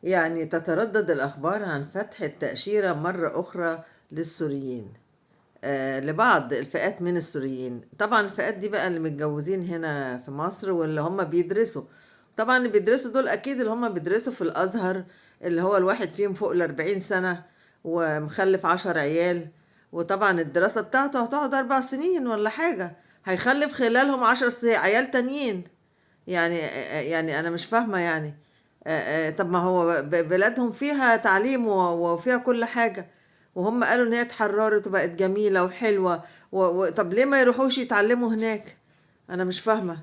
يعني تتردد الأخبار عن فتح التأشيرة مرة أخرى للسوريين، لبعض الفئات من السوريين. طبعا الفئات دي بقى اللي متجوزين هنا في مصر واللي هم بيدرسوا. طبعا اللي بيدرسوا دول أكيد اللي هم بيدرسوا في الأزهر، اللي هو الواحد فيهم فوق ال40 سنة ومخلف 10 عيال. وطبعا الدراسة بتاعته هتقعد 4 سنين ولا حاجة، هيخلف خلالهم 10 عيال تانيين. يعني أنا مش فاهمة يعني. طب ما هو بلادهم فيها تعليم وفيها كل حاجة، وهم قالوا ان هي اتحررت وبقت جميلة وحلوة. طب ليه ما يروحوش يتعلموا هناك؟ انا مش فاهمة.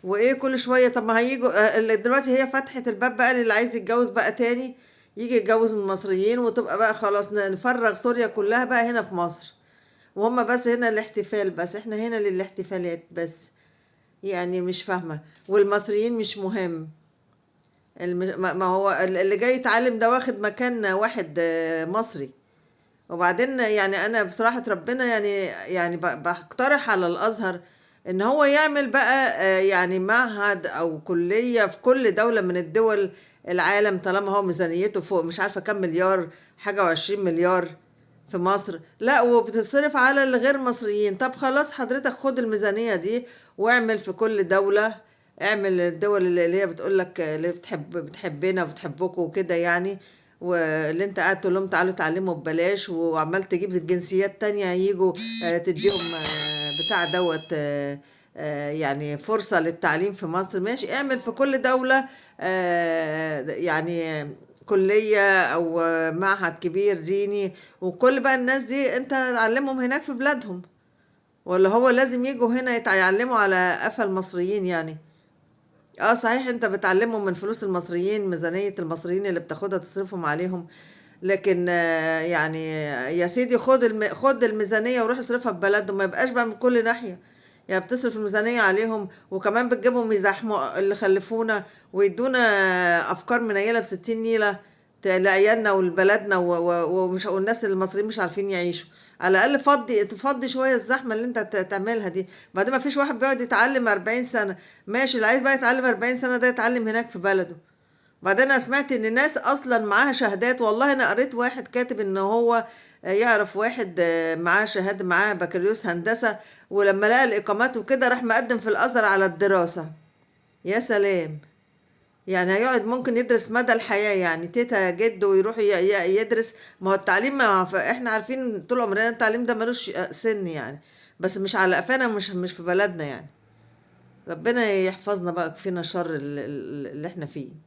وايه كل شوية؟ طب ما هيجوا دلوقتي هي فتحت الباب بقى اللي عايز يتجوز بقى تاني يجي يتجوز من المصريين، وتبقى بقى خلاص نفرغ سوريا كلها بقى هنا في مصر. وهم بس هنا الاحتفال، بس احنا هنا للاحتفالات بس. يعني مش فاهمة. والمصريين مش مهم. ما هو اللي جاي يتعلم ده واخد مكان واحد مصري. وبعدين يعني انا بصراحة ربنا يعني بقترح على الازهر ان هو يعمل بقى يعني معهد او كلية في كل دولة من الدول العالم، طالما هو ميزانيته فوق مش عارفة كم مليار، حاجة وعشرين مليار في مصر، لا وبتصرف على الغير مصريين. طب خلاص حضرتك خد الميزانية دي واعمل في كل دولة. اعمل الدول اللي هي بتقول لك اللي بتحبنا وبتحبكم وكده يعني، واللي انت قاعد تقول لهم تعالوا اتعلموا ببلاش، وعمال تجيب جنسيات تانية يجوا تديهم بتاع دوت يعني فرصة للتعليم في مصر. ماشي، اعمل في كل دولة يعني كلية أو معهد كبير ديني، وكل بقى الناس دي انت تعلمهم هناك في بلادهم. ولا هو لازم يجوا هنا يتعلموا على قفا المصريين يعني؟ اه صحيح، انت بتعلمهم من فلوس المصريين، ميزانية المصريين اللي بتاخدها تصرفهم عليهم. لكن يعني يا سيدي خد الميزانية وروح اصرفها في بلدهم، ما يبقاش بقى من كل ناحية. يعني بتصرف الميزانية عليهم وكمان بتجيبهم يزاحموا اللي خلفونا ويدونا أفكار منيلة بستين نيلة لعيالنا ولبلدنا ومش والناس المصريين مش عارفين يعيشوا. على الأقل تفضي شوية الزحمة اللي انت تعملها دي. بعدين ما فيش واحد بيقعد يتعلم 40 سنة. ماشي، اللي عايز بقى يتعلم 40 سنة ده يتعلم هناك في بلده. بعدين انا سمعت ان ناس اصلا معاها شهادات. والله انا قريت واحد كاتب ان هو يعرف واحد معاه شهاده، معاه بكالوريوس هندسه، ولما لقى الاقامات وكده راح مقدم في الازهر على الدراسه. يا سلام. يعني هيقعد ممكن يدرس مدى الحياه، يعني تيتا جد ويروح يدرس. ما هو التعليم، ما هو احنا عارفين طول عمرنا التعليم ده ملوش سن يعني. بس مش على قفانا، مش في بلدنا يعني. ربنا يحفظنا بقى فينا شر اللي احنا فيه.